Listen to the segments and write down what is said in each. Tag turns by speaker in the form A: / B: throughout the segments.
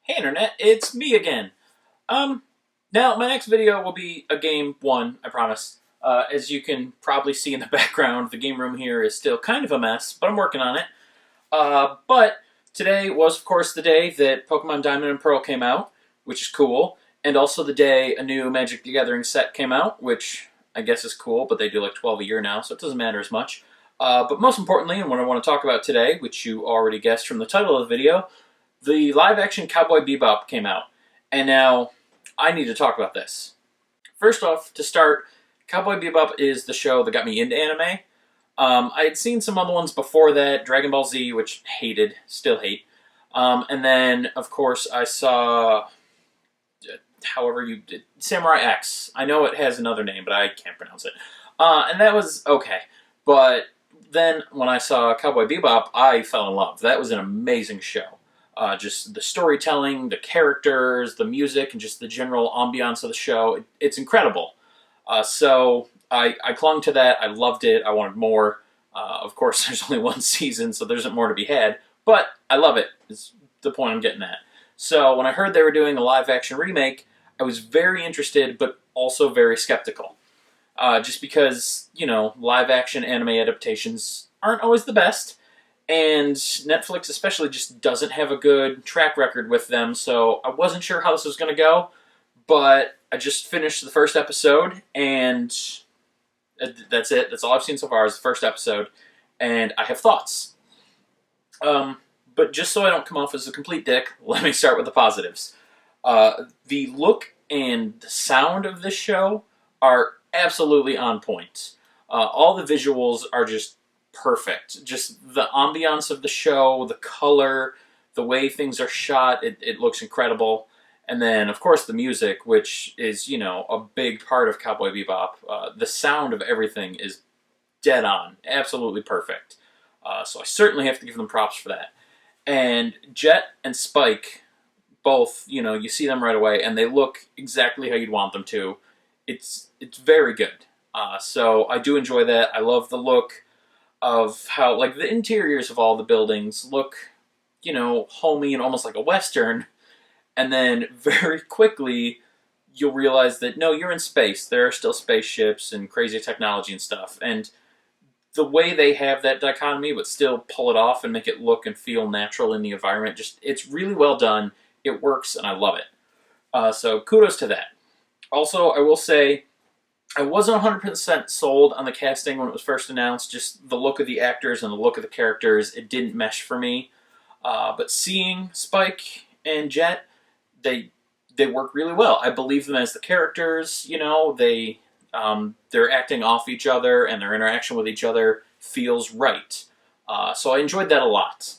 A: Hey Internet, it's me again. Now my next video will be a game one, I promise. As you can probably see in the background, the game room here is still kind of a mess, but I'm working on it. But today was, of course, the day that Pokemon Diamond and Pearl came out, which is cool, and also the day a new Magic the Gathering set came out, which I guess is cool, but they do like 12 a year now, so it doesn't matter as much. But most importantly, and what I want to talk about today, which you already guessed from the title of the video, the live-action Cowboy Bebop came out, and now I need to talk about this. First off, to start, Cowboy Bebop is the show that got me into anime. I had seen some other ones before that, Dragon Ball Z, which still hate. And then, of course, I saw, Samurai X. I know it has another name, but I can't pronounce it. And that was okay. But then, when I saw Cowboy Bebop, I fell in love. That was an amazing show. Just the storytelling, the characters, the music, and just the general ambiance of the show. It's incredible. So I clung to that. I loved it. I wanted more. Of course, there's only one season, so there isn't more to be had. But I love it, is the point I'm getting at. So when I heard they were doing a live-action remake, I was very interested, but also very skeptical. Just because, live-action anime adaptations aren't always the best. And Netflix especially just doesn't have a good track record with them, so I wasn't sure how this was going to go, but I just finished the first episode, and that's it. That's all I've seen so far is the first episode, and I have thoughts. But just so I don't come off as a complete dick, let me start with the positives. The look and the sound of this show are absolutely on point. All the visuals are just perfect. Just the ambiance of the show, the color, the way things are shot, it looks incredible. And then, of course, the music, which is, a big part of Cowboy Bebop. The sound of everything is dead on. Absolutely perfect. So I certainly have to give them props for that. And Jet and Spike, both, you see them right away, and they look exactly how you'd want them to. It's very good. So I do enjoy that. I love the look of how, the interiors of all the buildings look, homey and almost like a Western. And then very quickly, you'll realize that, no, you're in space. There are still spaceships and crazy technology and stuff. And the way they have that dichotomy, but still pull it off and make it look and feel natural in the environment, it's really well done. It works, and I love it. So kudos to that. Also, I will say, I wasn't 100% sold on the casting when it was first announced. Just the look of the actors and the look of the characters, it didn't mesh for me. But seeing Spike and Jet, they work really well. I believe them as the characters. They're acting off each other, and their interaction with each other feels right. So I enjoyed that a lot.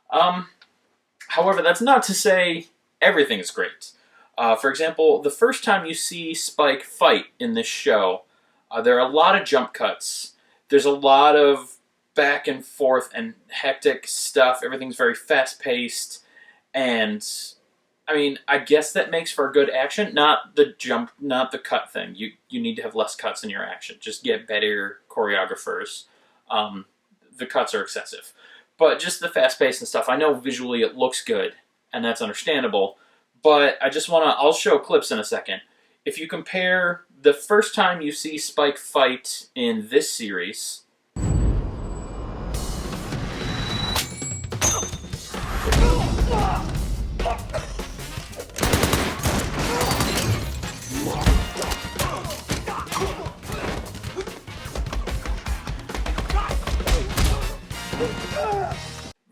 A: However, that's not to say everything is great. For example, the first time you see Spike fight in this show, there are a lot of jump cuts. There's a lot of back and forth and hectic stuff. Everything's very fast-paced. And, I guess that makes for good action. Not the cut thing. You need to have less cuts in your action. Just get better choreographers. The cuts are excessive. But just the fast-paced and stuff, I know visually it looks good, and that's understandable. But I'll show clips in a second. If you compare the first time you see Spike fight in this series,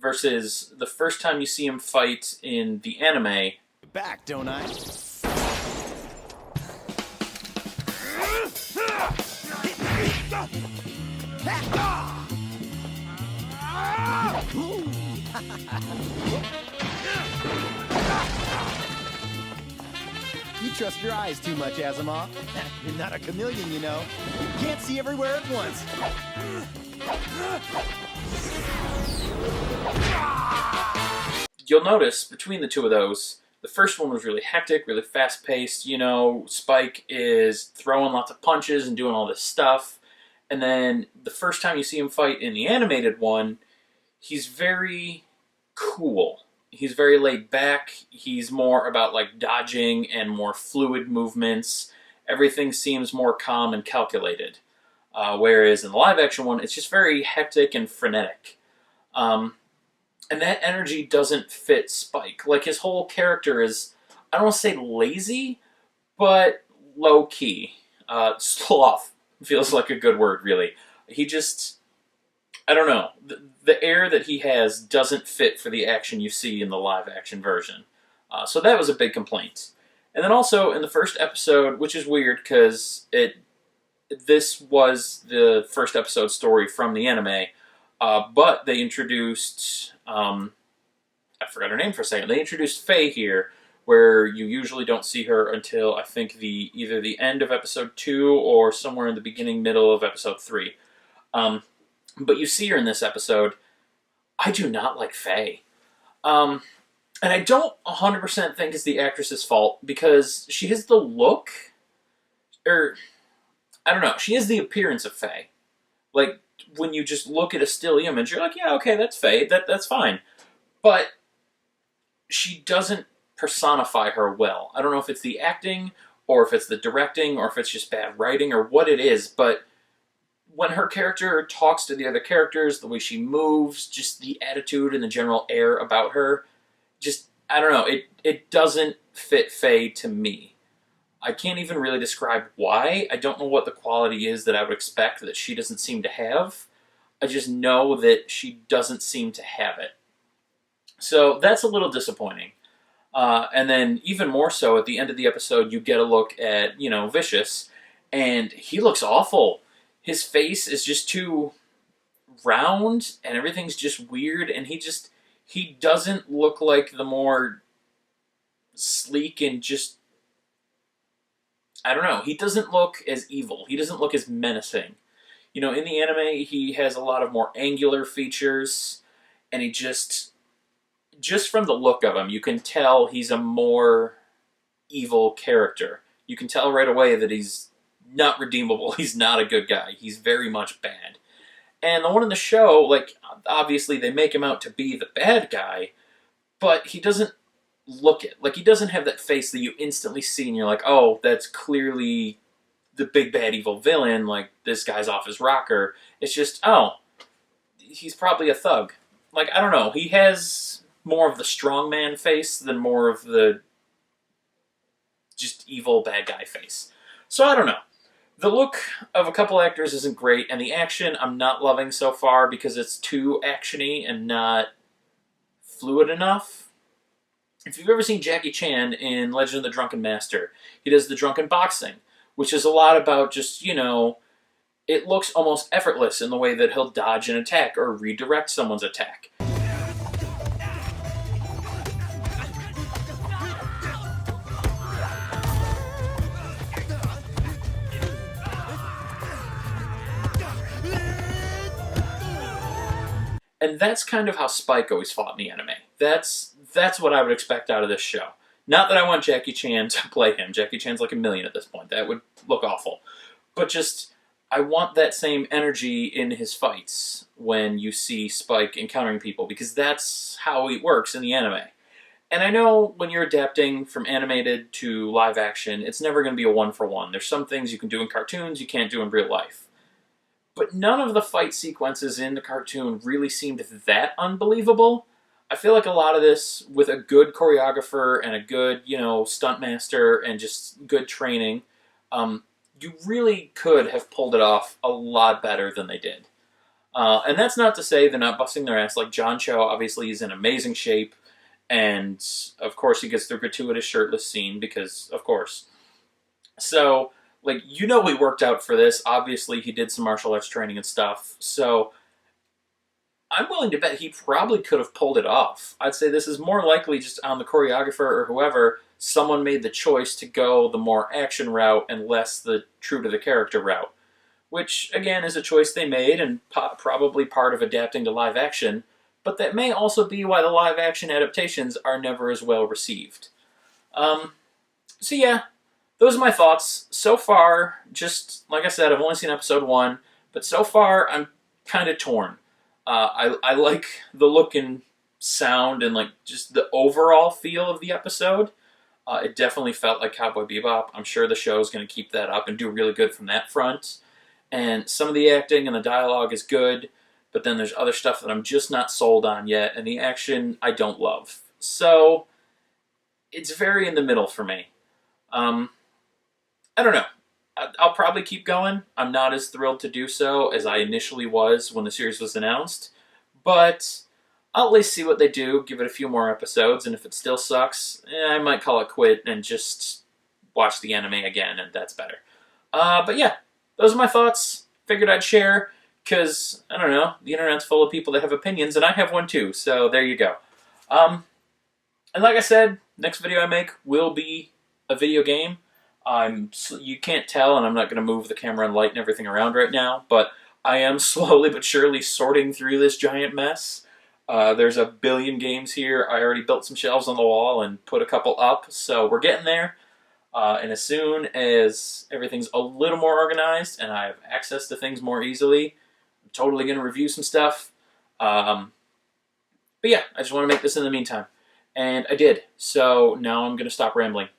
A: versus the first time you see him fight in the anime,
B: back, don't I? You trust your eyes too much, Asimov. You're not a chameleon, you know. You can't see everywhere at once.
A: You'll notice between the two of those, the first one was really hectic, really fast-paced. Spike is throwing lots of punches and doing all this stuff. And then the first time you see him fight in the animated one, he's very cool. He's very laid back. He's more about like dodging and more fluid movements. Everything seems more calm and calculated. Whereas in the live action one, it's just very hectic and frenetic. And that energy doesn't fit Spike. Like, his whole character is, I don't want to say lazy, but low key. Sloth feels like a good word, really. He just, I don't know. The air that he has doesn't fit for the action you see in the live action version. So that was a big complaint. And then also in the first episode, which is weird because this was the first episode story from the anime, but they introduced, I forgot her name for a second. They introduced Faye here, where you usually don't see her until I think either the end of episode 2 or somewhere in the beginning, middle of episode 3. But you see her in this episode. I do not like Faye. And I don't 100% think it's the actress's fault, because she has the look, or I don't know, she has the appearance of Faye. Like, when you just look at a still image, you're like, yeah, okay, that's Faye, that's fine. But she doesn't personify her well. I don't know if it's the acting, or if it's the directing, or if it's just bad writing, or what it is, but when her character talks to the other characters, the way she moves, just the attitude and the general air about her, just, I don't know, it doesn't fit Faye to me. I can't even really describe why. I don't know what the quality is that I would expect that she doesn't seem to have. I just know that she doesn't seem to have it. So that's a little disappointing. And then even more so, at the end of the episode, you get a look at, Vicious, and he looks awful. His face is just too round, and everything's just weird, and he doesn't look like the more sleek and just, I don't know, he doesn't look as evil. He doesn't look as menacing. In the anime, he has a lot of more angular features, and he just from the look of him, you can tell he's a more evil character. You can tell right away that he's not redeemable. He's not a good guy. He's very much bad. And the one in the show, like, obviously they make him out to be the bad guy, but he doesn't look it. Like, he doesn't have that face that you instantly see and you're like, oh, that's clearly the big bad evil villain, like, this guy's off his rocker. It's just, oh, he's probably a thug. Like, I don't know, he has more of the strongman face than more of the just evil bad guy face. So I don't know. The look of a couple actors isn't great, and the action I'm not loving so far because it's too actiony and not fluid enough. If you've ever seen Jackie Chan in Legend of the Drunken Master, he does the drunken boxing, which is a lot about just, it looks almost effortless in the way that he'll dodge an attack or redirect someone's attack. And that's kind of how Spike always fought in the anime. That's what I would expect out of this show. Not that I want Jackie Chan to play him. Jackie Chan's like $1 million at this point. That would look awful. But just, I want that same energy in his fights when you see Spike encountering people, because that's how it works in the anime. And I know when you're adapting from animated to live action, it's never going to be a one-for-one. There's some things you can do in cartoons you can't do in real life. But none of the fight sequences in the cartoon really seemed that unbelievable. I feel like a lot of this, with a good choreographer and a good, stunt master and just good training, you really could have pulled it off a lot better than they did. And that's not to say they're not busting their ass. Like, John Cho obviously is in amazing shape, and of course he gets the gratuitous shirtless scene, because, of course. So, like, he worked out for this. Obviously, he did some martial arts training and stuff. So, I'm willing to bet he probably could have pulled it off. I'd say this is more likely just on the choreographer or whoever, someone made the choice to go the more action route and less the true to the character route. Which, again, is a choice they made and probably part of adapting to live action. But that may also be why the live action adaptations are never as well received. So yeah. Those are my thoughts. So far, just like I said, I've only seen episode 1, but so far I'm kind of torn. I like the look and sound and like just the overall feel of the episode, it definitely felt like Cowboy Bebop. I'm sure the show is going to keep that up and do really good from that front. And some of the acting and the dialogue is good, but then there's other stuff that I'm just not sold on yet, and the action I don't love. So it's very in the middle for me. I don't know. I'll probably keep going. I'm not as thrilled to do so as I initially was when the series was announced, but I'll at least see what they do, give it a few more episodes, and if it still sucks, I might call it quit and just watch the anime again, and that's better. But yeah, those are my thoughts. Figured I'd share, because, I don't know, the internet's full of people that have opinions, and I have one too, so there you go. And like I said, next video I make will be a video game. You can't tell, and I'm not going to move the camera and light and everything around right now, but I am slowly but surely sorting through this giant mess. There's a billion games here. I already built some shelves on the wall and put a couple up, so we're getting there. And as soon as everything's a little more organized and I have access to things more easily, I'm totally going to review some stuff. But yeah, I just want to make this in the meantime. And I did, so now I'm going to stop rambling.